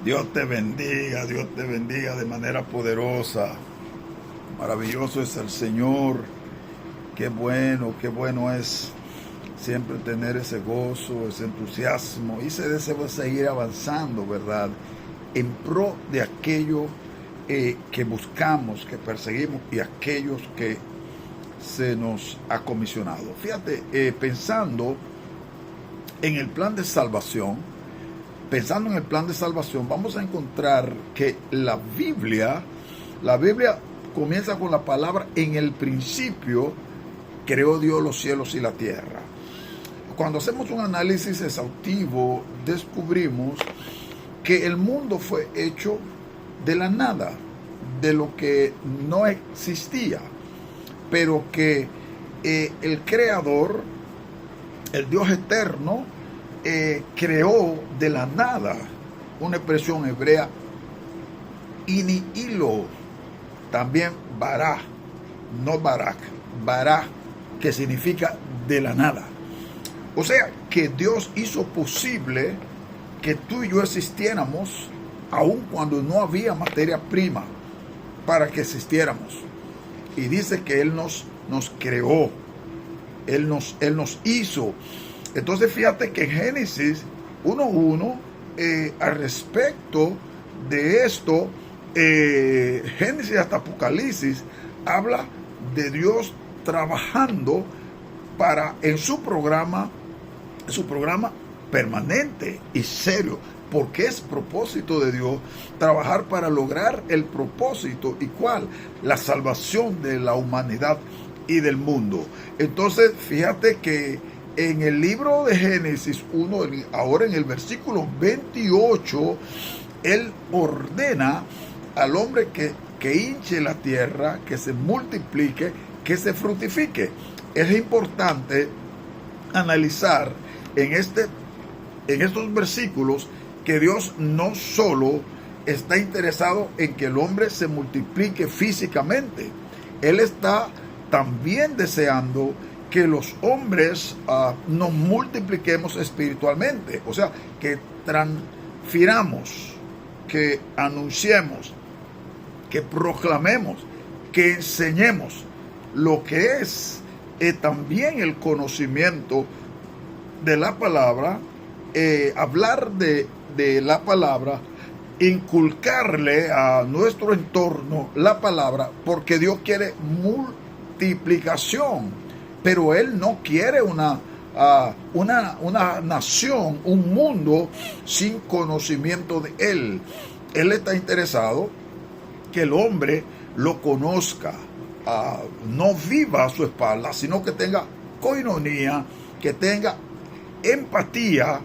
Dios te bendiga de manera poderosa. Maravilloso es el Señor. Qué bueno es siempre tener ese gozo, ese entusiasmo y ese deseo de seguir avanzando, ¿verdad? En pro de aquello que buscamos, que perseguimos y aquellos que se nos ha comisionado. Fíjate, pensando en el plan de salvación, vamos a encontrar que la Biblia comienza con la palabra: en el principio creó Dios los cielos y la tierra. Cuando hacemos un análisis exhaustivo, descubrimos que el mundo fue hecho de la nada, de lo que no existía, pero que el Creador, el Dios eterno, creó de la nada, una expresión hebrea, inihilo, también bará, no barak, bará, que significa de la nada. O sea, que Dios hizo posible que tú y yo existiéramos, aun cuando no había materia prima para que existiéramos. Y dice que Él nos creó, Él nos hizo. Entonces fíjate que en Génesis 1:1, al respecto de esto, Génesis hasta Apocalipsis habla de Dios trabajando en su programa permanente y serio, porque es propósito de Dios trabajar para lograr el propósito. ¿Y cuál? La salvación de la humanidad y del mundo. Entonces fíjate que en el libro de Génesis 1, ahora en el versículo 28, Él ordena al hombre que hinche la tierra, que se multiplique, que se fructifique. Es importante analizar en estos versículos que Dios no solo está interesado en que el hombre se multiplique físicamente, Él está también deseando que los hombres nos multipliquemos espiritualmente, o sea, que transfiramos, que anunciemos, que proclamemos, que enseñemos lo que es también el conocimiento de la palabra, hablar de la palabra, inculcarle a nuestro entorno la palabra, porque Dios quiere multiplicación. Pero Él no quiere una nación, un mundo sin conocimiento de Él. Él está interesado que el hombre lo conozca, no viva a su espalda, sino que tenga coinonía, que tenga empatía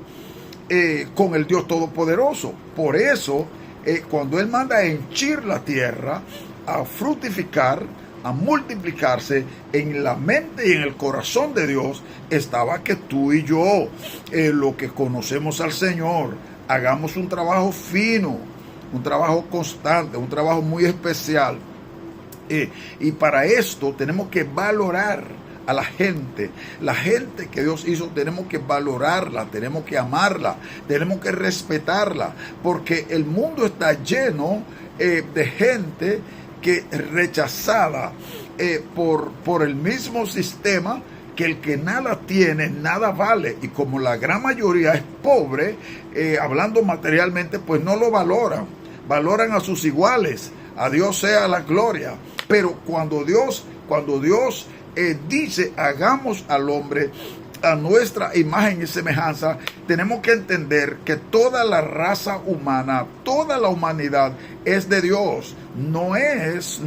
con el Dios Todopoderoso. Por eso, cuando Él manda a henchir la tierra, a fructificar, a multiplicarse, en la mente y en el corazón de Dios estaba que tú y yo, lo que conocemos al Señor, hagamos un trabajo fino, un trabajo constante, un trabajo muy especial. Y para esto tenemos que valorar a la gente que Dios hizo. Tenemos que valorarla, tenemos que amarla, tenemos que respetarla, porque el mundo está lleno de gente que rechazada por el mismo sistema, que el que nada tiene, nada vale. Y como la gran mayoría es pobre, hablando materialmente, pues no lo valoran a sus iguales. A Dios sea la gloria. Pero cuando Dios dice: hagamos al hombre a nuestra imagen y semejanza, tenemos que entender que toda la raza humana, toda la humanidad es de Dios. No es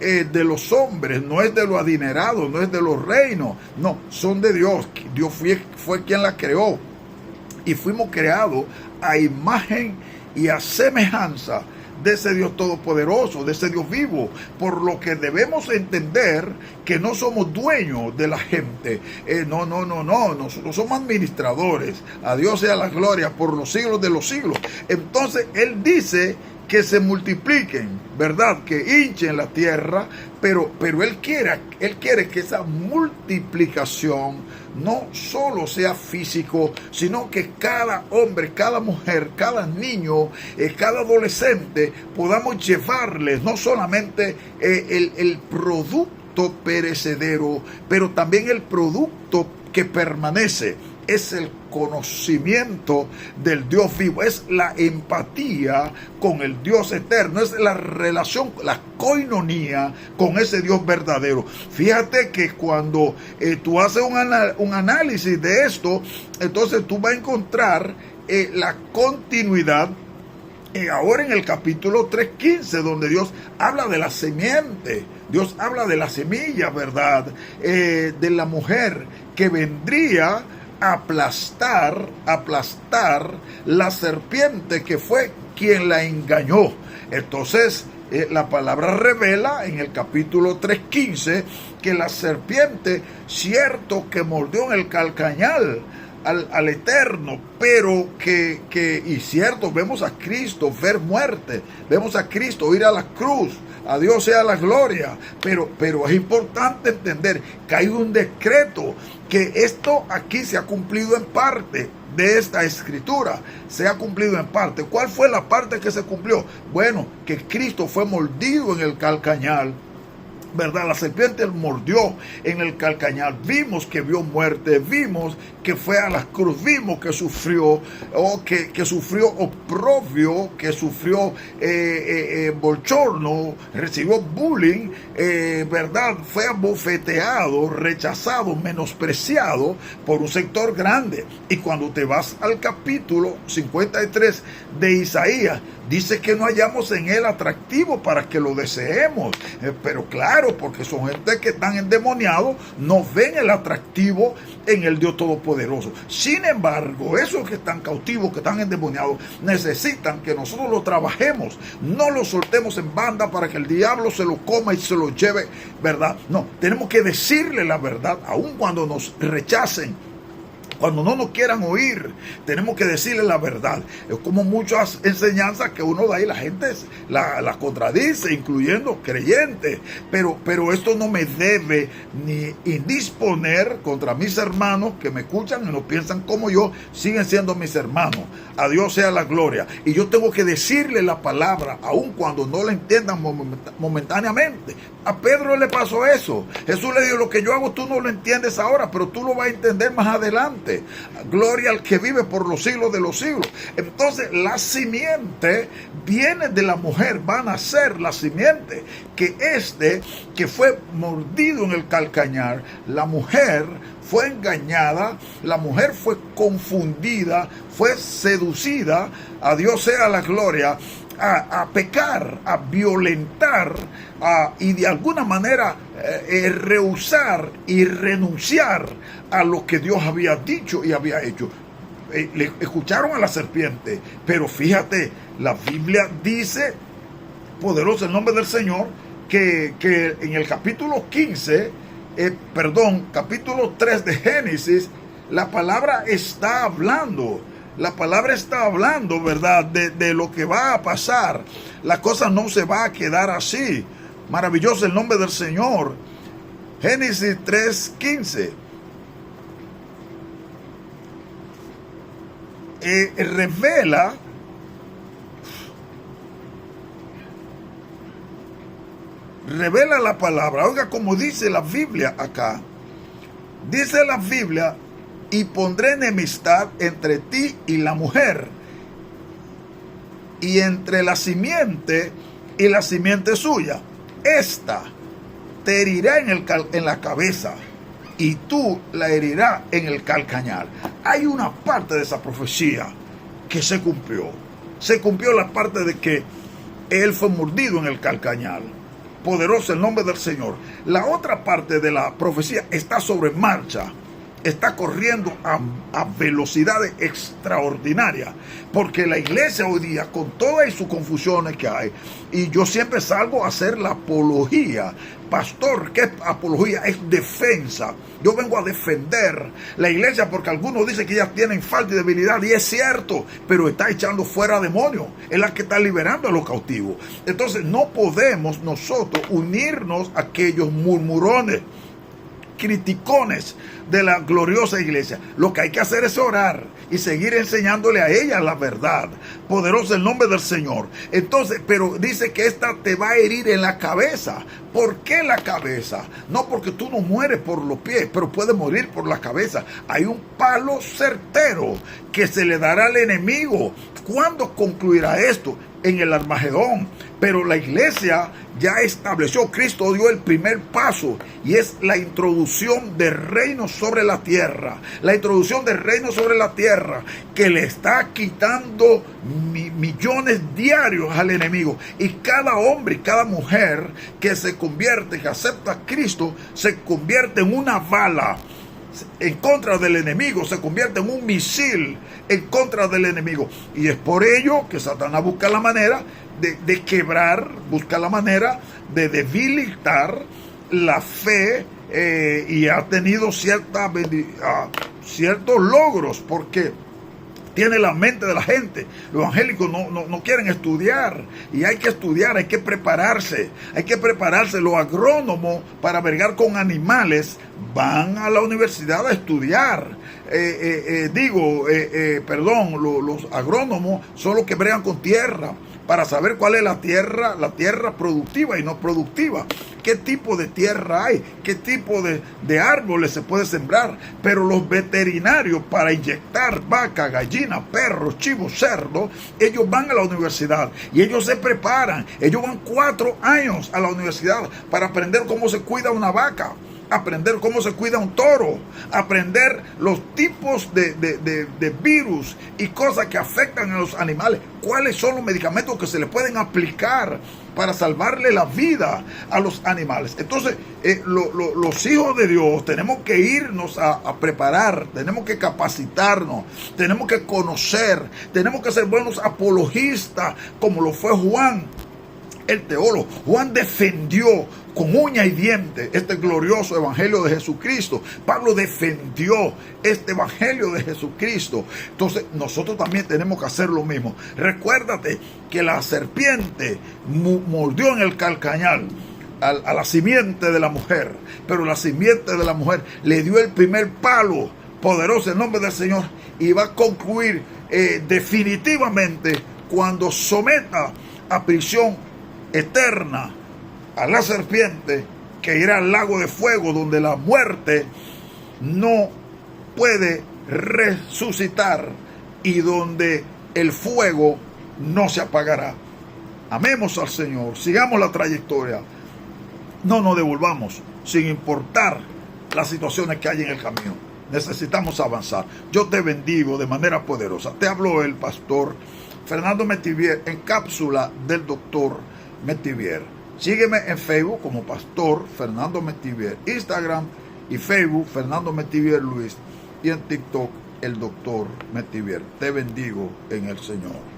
de los hombres, no es de los adinerados, no es de los reinos. No, son de Dios. Dios fue quien la creó. Y fuimos creados a imagen y a semejanza de ese Dios todopoderoso, de ese Dios vivo, por lo que debemos entender que no somos dueños de la gente. No, nosotros somos administradores. A Dios sea la gloria por los siglos de los siglos. Entonces Él dice que se multipliquen, ¿verdad? Que hinchen la tierra, pero Él quiere que esa multiplicación no solo sea físico, sino que cada hombre, cada mujer, cada niño, cada adolescente, podamos llevarles no solamente el producto perecedero, pero también el producto que permanece. Es el conocimiento del Dios vivo, es la empatía con el Dios eterno, es la relación, la coinonía con ese Dios verdadero. Fíjate que cuando tú haces un análisis de esto, entonces tú vas a encontrar la continuidad. Ahora en el capítulo 3:15, donde Dios habla de la semiente, Dios habla de la semilla, ¿verdad? De la mujer que vendría aplastar la serpiente que fue quien la engañó. Entonces la palabra revela en el capítulo 3:15 que la serpiente, cierto que mordió en el calcañal al Eterno, pero y cierto, vemos a Cristo ver muerte, vemos a Cristo ir a la cruz, a Dios sea la gloria, pero es importante entender que hay un decreto, que esto aquí se ha cumplido en parte de esta escritura, se ha cumplido en parte. ¿Cuál fue la parte que se cumplió? Bueno, que Cristo fue mordido en el calcañal, ¿verdad? La serpiente mordió en el calcañal. Vimos que vio muerte, vimos que fue a la cruz, vimos que sufrió, que sufrió oprobio, que sufrió bochorno, recibió bullying, ¿verdad? Fue abofeteado, rechazado, menospreciado por un sector grande. Y cuando te vas al capítulo 53 de Isaías, dice que no hallamos en él atractivo para que lo deseemos. Pero claro, porque son gente que están endemoniados, no ven el atractivo en el Dios Todopoderoso. Sin embargo, esos que están cautivos, que están endemoniados, necesitan que nosotros lo trabajemos, no lo soltemos en banda para que el diablo se lo coma y se lo lleve, ¿verdad? No, tenemos que decirle la verdad, aun cuando nos rechacen, cuando no nos quieran oír, tenemos que decirle la verdad. Es como muchas enseñanzas que uno da y la gente las contradice, incluyendo creyentes. Pero esto no me debe ni indisponer contra mis hermanos que me escuchan y no piensan como yo, siguen siendo mis hermanos. A Dios sea la gloria. Y yo tengo que decirle la palabra, aun cuando no la entiendan momentáneamente. A Pedro le pasó eso. Jesús le dijo, lo que yo hago tú no lo entiendes ahora, pero tú lo vas a entender más adelante. Gloria al que vive por los siglos de los siglos. Entonces la simiente viene de la mujer, va a nacer la simiente, que fue mordido en el calcañar. La mujer fue engañada, la mujer fue confundida, fue seducida, a Dios sea la gloria, a pecar, a violentar, y de alguna manera rehusar y renunciar a lo que Dios había dicho y había hecho. Le escucharon a la serpiente, pero fíjate, la Biblia dice, poderoso el nombre del Señor, que en el capítulo 3 de Génesis, la palabra está hablando. La palabra está hablando, ¿verdad? De lo que va a pasar. La cosa no se va a quedar así. Maravilloso el nombre del Señor. Génesis 3:15. Revela la palabra. Oiga, como dice la Biblia acá. Dice la Biblia, y pondré enemistad entre ti y la mujer, y entre la simiente y la simiente suya. Esta te herirá en la cabeza, y tú la herirás en el calcañar. Hay una parte de esa profecía que se cumplió. Se cumplió la parte de que él fue mordido en el calcañar. Poderoso el nombre del Señor. La otra parte de la profecía está sobre marcha. está corriendo a velocidades extraordinarias, porque la iglesia hoy día, con todas sus confusiones que hay, y yo siempre salgo a hacer la apología. Pastor, ¿qué es apología? Es defensa. Yo vengo a defender la iglesia, porque algunos dicen que ellas tienen falta de debilidad, y es cierto, pero está echando fuera demonios, es la que está liberando a los cautivos. Entonces no podemos nosotros unirnos a aquellos murmurones, criticones de la gloriosa iglesia. Lo que hay que hacer es orar y seguir enseñándole a ella la verdad. Poderoso el nombre del Señor. Entonces, pero dice que esta te va a herir en la cabeza. ¿Por qué la cabeza? No, porque tú no mueres por los pies, pero puedes morir por la cabeza. Hay un palo certero que se le dará al enemigo. ¿Cuándo concluirá esto? En el Armagedón. Pero la iglesia ya estableció, Cristo dio el primer paso, y es la introducción del reino sobre la tierra. La introducción del reino sobre la tierra, que le está quitando millones diarios al enemigo. Y cada hombre y cada mujer que se convierte, que acepta a Cristo, se convierte en una bala en contra del enemigo, se convierte en un misil en contra del enemigo. Y es por ello que Satanás busca la manera de quebrar, busca la manera de debilitar la fe, y ha tenido ciertos logros, porque tiene la mente de la gente. Los evangélicos no quieren estudiar, y hay que estudiar, hay que prepararse. Los agrónomos, para bregar con animales, van a la universidad a estudiar. Los agrónomos son los que bregan con tierra, para saber cuál es la tierra productiva y no productiva, qué tipo de tierra hay, qué tipo de árboles se puede sembrar. Pero los veterinarios, para inyectar vaca, gallina, perros, chivos, cerdos, ellos van a la universidad y ellos se preparan. Ellos van 4 años a la universidad para aprender cómo se cuida una vaca, aprender cómo se cuida un toro, aprender los tipos de virus y cosas que afectan a los animales, cuáles son los medicamentos que se le pueden aplicar para salvarle la vida a los animales. Entonces, los hijos de Dios tenemos que irnos a preparar, tenemos que capacitarnos, tenemos que conocer, tenemos que ser buenos apologistas, como lo fue Juan el teólogo. Juan defendió con uña y diente este glorioso evangelio de Jesucristo. Pablo defendió este evangelio de Jesucristo. Entonces nosotros también tenemos que hacer lo mismo. Recuérdate que la serpiente mordió en el calcañal a la simiente de la mujer, pero la simiente de la mujer le dio el primer palo. Poderoso el nombre del Señor, y va a concluir definitivamente cuando someta a prisión eterna a la serpiente, que irá al lago de fuego, donde la muerte no puede resucitar y donde el fuego no se apagará. Amemos al Señor, sigamos la trayectoria, no nos devolvamos sin importar las situaciones que hay en el camino. Necesitamos avanzar. Yo te bendigo de manera poderosa. Te habló el pastor Fernando Metivier en cápsula del doctor Metivier. Sígueme en Facebook como Pastor Fernando Metivier, Instagram y Facebook Fernando Metivier Luis, y en TikTok el doctor Metivier. Te bendigo en el Señor.